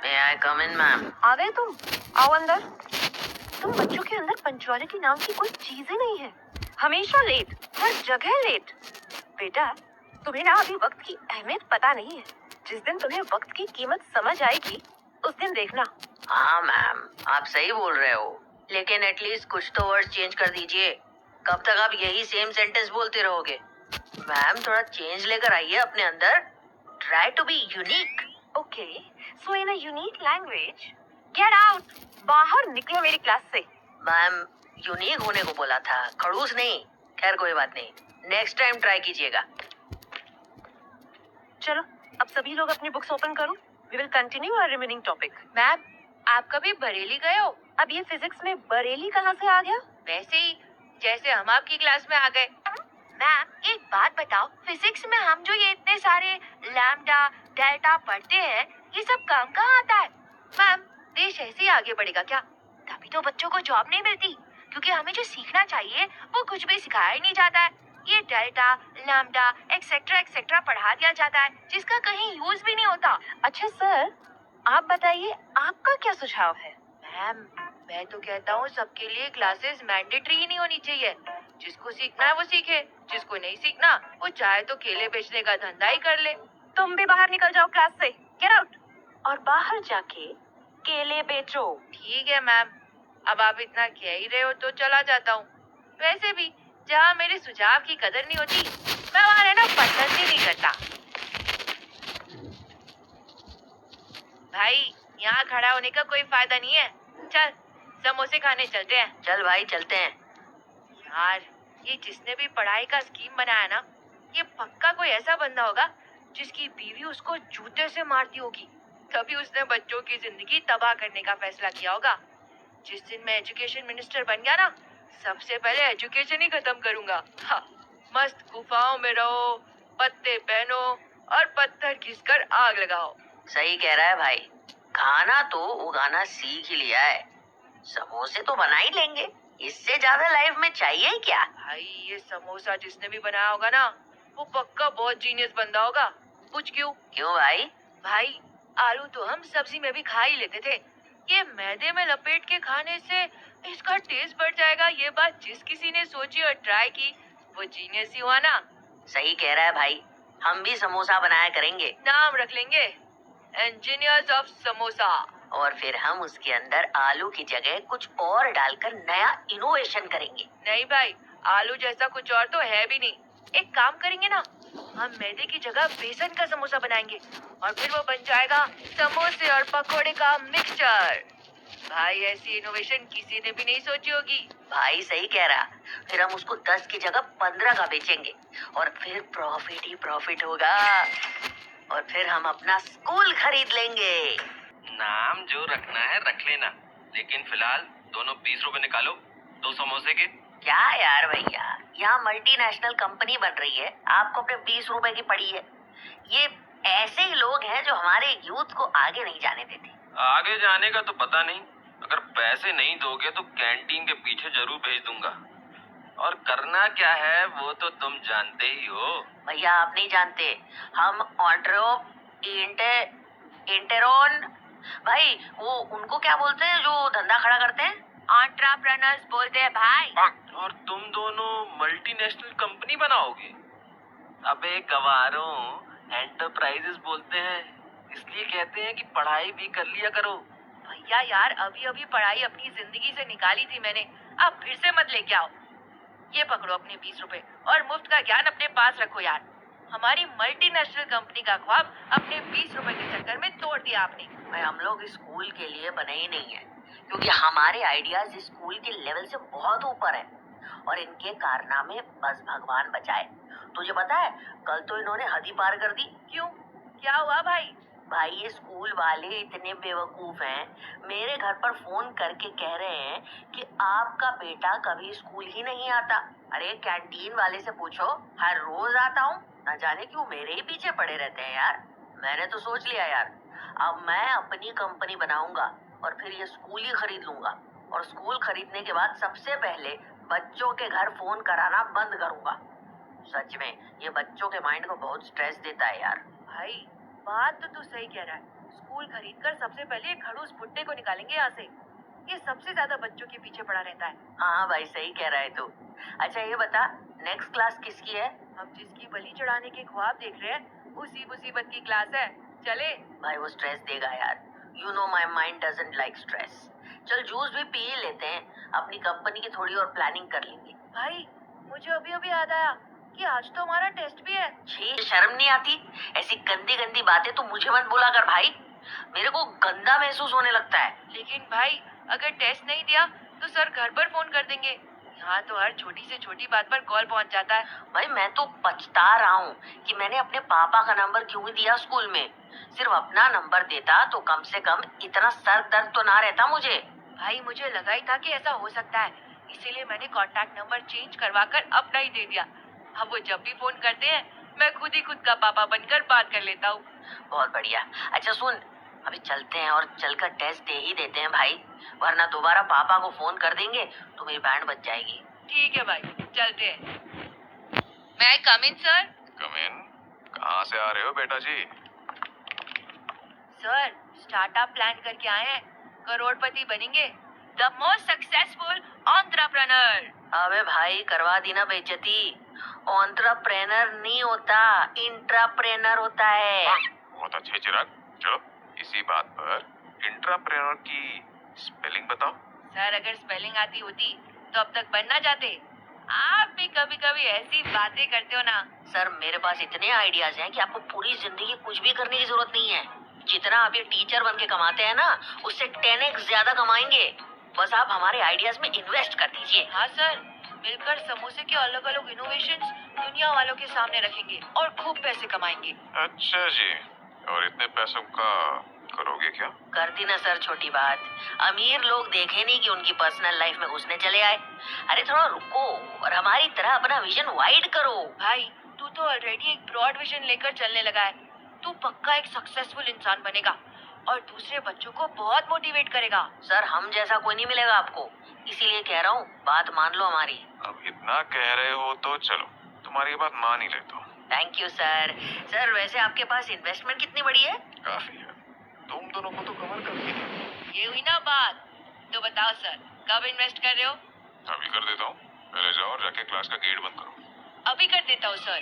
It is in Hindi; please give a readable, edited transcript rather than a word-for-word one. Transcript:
मे आई कम इन मैम? आ गए तुम? आओ अंदर। तुम बच्चों के अंदर पंक्चुअलिटी नाम की कोई चीज ही नहीं है। हमेशा लेट, हर जगह लेट। बेटा, तुम्हें ना अभी वक्त की अहमियत पता नहीं है। जिस दिन तुम्हें वक्त की कीमत समझ आएगी, उस दिन देखना। हाँ मैम, आप सही बोल रहे हो, लेकिन एटलीस्ट कुछ तो वर्ड चेंज कर दीजिए। कब तक आप यही सेम सेंटेंस बोलते रहोगे? मैम, थोड़ा चेंज लेकर आइए अपने अंदर। Try to be unique. Okay, so in a unique language, get out. बाहर निकलो मेरी क्लास से। मैम, यूनिक होने को बोला था, खड़ूस नहीं। खैर कोई बात नहीं, नेक्स्ट टाइम ट्राई कीजिएगा। चलो, अब सभी लोग अपनी बुक्स ओपन करो। We will continue our remaining topic. Ma'am, आप कभी बरेली गए हो? अब ये फिजिक्स में बरेली कहाँ से आ गया? वैसे ही जैसे हम आपकी क्लास में आ गए। मैम, एक बात बताओ, फिजिक्स में हम जो ये इतने सारे लैम्डा डेल्टा पढ़ते हैं, ये सब काम कहाँ आता है? मैम, देश ऐसे ही आगे बढ़ेगा क्या? तभी तो बच्चों को जॉब नहीं मिलती, क्योंकि हमें जो सीखना चाहिए वो कुछ भी सिखाया ही नहीं जाता है। ये डेल्टा, लैम्डा, एक्सेट्रा एक्सेट्रा पढ़ा दिया जाता है, जिसका कहीं यूज भी नहीं होता। अच्छा सर, आप बताइए, आपका क्या सुझाव है? मैम, मैं तो कहता हूँ सबके लिए क्लासेस मैंडेटरी ही नहीं होनी चाहिए। जिसको सीखना है वो सीखे, जिसको नहीं सीखना वो चाहे तो केले बेचने का धंधा ही कर ले। तुम भी बाहर निकल जाओ क्लास से। Get out. और बाहर जाके केले बेचो। ठीक है मैम, अब आप इतना कह ही रहे हो तो चला जाता हूँ। वैसे भी जहाँ मेरे सुझाव की कदर नहीं होती, मैं वहाँ रहना पसंद ही नहीं करता। भाई, यहाँ खड़ा होने का कोई फायदा नहीं है। चल, समोसे खाने चलते हैं। चल भाई, चलते हैं। यार, ये जिसने भी पढ़ाई का स्कीम बनाया ना, ये पक्का कोई ऐसा बंदा होगा जिसकी बीवी उसको जूते से मारती होगी, तभी उसने बच्चों की जिंदगी तबाह करने का फैसला किया होगा। जिस दिन मैं एजुकेशन मिनिस्टर बन गया ना, सबसे पहले एजुकेशन ही खत्म करूंगा। हाँ, मस्त गुफाओं में रहो, पत्ते पहनो और पत्थर घिसकर आग लगाओ। सही कह रहा है भाई, खाना तो उगाना सीख ही लिया है, समोसे तो बना ही लेंगे। इससे ज्यादा लाइफ में चाहिए ही क्या? भाई, ये समोसा जिसने भी बनाया होगा ना, वो पक्का बहुत जीनियस बंदा होगा। पूछ क्यों? क्यों भाई? भाई, आलू तो हम सब्जी में भी खा ही लेते थे। ये मैदे में लपेट के खाने से इसका टेस्ट बढ़ जाएगा, ये बात जिस किसी ने सोची और ट्राई की, वो जीनियस ही हुआ ना। सही कह रहा है भाई, हम भी समोसा बनाया करेंगे। नाम रख लेंगे इंजीनियर्स ऑफ समोसा। और फिर हम उसके अंदर आलू की जगह कुछ और डालकर नया इनोवेशन करेंगे। नहीं भाई, आलू जैसा कुछ और तो है भी नहीं। एक काम करेंगे ना, हम मैदे की जगह बेसन का समोसा बनाएंगे और फिर वो बन जाएगा समोसे और पकोड़े का मिक्सचर। भाई, ऐसी इनोवेशन किसी ने भी नहीं सोची होगी। भाई सही कह रहा, फिर हम उसको 10 की जगह 15 का बेचेंगे और फिर प्रॉफिट ही प्रॉफिट होगा। और फिर हम अपना स्कूल खरीद लेंगे। नाम जो रखना है रख लेना, लेकिन फिलहाल दोनों 20 रुपए निकालो, 2 समोसे के। क्या यार भैया, यहाँ मल्टीनेशनल कंपनी बन रही है, आपको अपने 20 रुपए की पड़ी है। ये ऐसे ही लोग हैं जो हमारे यूथ को आगे नहीं जाने देते। आगे जाने का तो पता नहीं, अगर पैसे नहीं दोगे तो कैंटीन के पीछे जरूर भेज दूंगा। और करना क्या है वो तो तुम जानते ही हो। भैया आप नहीं जानते, हम इंटेरोन भाई, वो उनको क्या बोलते हैं जो धंधा खड़ा करते हैं? एंटरप्रेन्योर्स बोलते हैं भाई। और तुम दोनों मल्टीनेशनल कंपनी बनाओगे? अबे गवारों, एंटरप्राइजेस बोलते हैं, इसलिए कहते हैं कि पढ़ाई भी कर लिया करो। भैया यार, अभी अभी पढ़ाई अपनी जिंदगी से निकाली थी मैंने, अब फिर से मत लेके आओ। ये पकड़ो अपने 20 रुपए और मुफ्त का ज्ञान अपने पास रखो यार। हमारी मल्टीनेशनल कंपनी का ख्वाब अपने 20 रुपए के चक्कर में तोड़ दिया आपने। भाई हम लोग स्कूल के लिए बने ही नहीं है, क्योंकि हमारे आइडियाज स्कूल के लेवल से बहुत ऊपर है और इनके कारनामे बस भगवान बचाए। तुझे पता है, कल तो इन्होंने हद ही पार कर दी। क्यों, क्या हुआ भाई? भाई ये स्कूल वाले इतने बेवकूफ हैं, मेरे घर पर फोन करके कह रहे हैं कि आपका बेटा कभी स्कूल ही नहीं आता। अरे कैंटीन वाले से पूछो, हर रोज आता हूँ, न जाने क्यों मेरे ही पीछे पड़े रहते हैं यार। मैंने तो सोच लिया यार, अब मैं अपनी कंपनी बनाऊंगा और फिर ये स्कूल ही खरीद लूंगा। और स्कूल खरीदने के बाद सबसे पहले बच्चों के घर फोन कराना बंद करूंगा। सच में ये बच्चों के माइंड को बहुत स्ट्रेस देता है यार। भाई, बात तो तू सही कह रहा है, स्कूल खरीदकर सबसे पहले खड़ूस भुट्टे को निकालेंगे यहाँ से। ये सबसे ज्यादा बच्चों के पीछे पड़ा रहता है। हाँ भाई सही कह रहा है तू। अच्छा ये बता, नेक्स्ट क्लास किसकी है? हम जिसकी बलि चढ़ाने के ख्वाब देख रहे हैं उसी मुसीबत की क्लास है। चले। भाई वो स्ट्रेस देगा यार। You know my mind doesn't like stress. चल जूस भी पी ही लेते हैं, अपनी कंपनी की थोड़ी और प्लानिंग कर लेंगे। भाई मुझे अभी अभी याद आया कि आज तो हमारा टेस्ट भी है। छी, शर्म नहीं आती? ऐसी गंदी गंदी बातें तो मुझे मत बोला कर भाई, मेरे को गंदा महसूस होने लगता है। लेकिन भाई अगर टेस्ट नहीं दिया तो सर घर पर फोन कर देंगे। यहाँ तो हर छोटी से छोटी बात पर कॉल पहुँच जाता है। भाई मैं तो पछता रहा हूँ कि मैंने अपने पापा का नंबर क्यों ही दिया स्कूल में। सिर्फ अपना नंबर देता तो कम से कम इतना सर दर्द तो ना रहता मुझे। भाई मुझे लगा ही था कि ऐसा हो सकता है, इसीलिए मैंने कॉन्टैक्ट नंबर चेंज करवाकर अपना ही दे दिया। अब वो जब भी फोन करते हैं मैं खुद ही खुद का पापा बनकर बात कर लेता हूँ। बहुत बढ़िया। अच्छा सुन, अभी चलते हैं और चलकर टेस्ट दे ही देते हैं भाई, वरना दोबारा पापा को फोन कर देंगे तो मेरी बैंड बज जाएगी। ठीक है भाई चलते हैं। मैं कम इन सर। कम इन। कहाँ से आ रहे हो बेटा जी? सर स्टार्टअप प्लान करके आए हैं, करोड़पति बनेंगे, द मोस्ट सक्सेसफुल एंटरप्रेन्योर। अबे भाई करवा दी ना बेइज्जती। एंटरप्रेन्योर नहीं होता, इंट्राप्रेन्योर होता है। बहुत अच्छे चिराग। चलो इसी बात पर इंट्राप्रेन्योर की स्पेलिंग बताओ। सर अगर स्पेलिंग आती होती तो अब तक बन ना जाते। आप भी कभी कभी ऐसी बातें करते हो ना। सर मेरे पास इतने आइडियाज हैं कि आपको पूरी जिंदगी कुछ भी करने की जरूरत नहीं है। जितना आप ये टीचर बन के कमाते हैं ना, उससे 10x ज्यादा कमाएंगे। बस आप हमारे आइडियाज में इन्वेस्ट कर दीजिए। हाँ सर, मिलकर समोसे के अलग अलग इनोवेशंस दुनिया वालों के सामने रखेंगे और खूब पैसे कमाएंगे। अच्छा जी, और इतने पैसों का करोगे क्या? कर दी ना सर छोटी बात। अमीर लोग देखे नहीं कि उनकी पर्सनल लाइफ में घुसने चले आए। अरे थोड़ा रुको और हमारी तरह अपना विजन वाइड करो। भाई तू तो ऑलरेडी एक ब्रॉड विजन लेकर चलने लगा है। तू पक्का एक सक्सेसफुल इंसान बनेगा और दूसरे बच्चों को बहुत मोटिवेट करेगा। सर हम जैसा कोई नहीं मिलेगा आपको, इसीलिए कह रहा हूँ बात मान लो हमारी। अब इतना कह रहे हो तो चलो तुम्हारी बात मान ही लेता हूँ। Thank you sir. सर वैसे आपके पास इन्वेस्टमेंट कितनी बड़ी है? काफी है, तुम दोनों को तो कवर कर देगी। ये हुई ना बात। तो बताओ सर, कब इन्वेस्ट कर रहे हो? अभी कर देता हूँ, पहले जाओ और जाके क्लास का गेट बंद करो। अभी कर देता हूँ सर।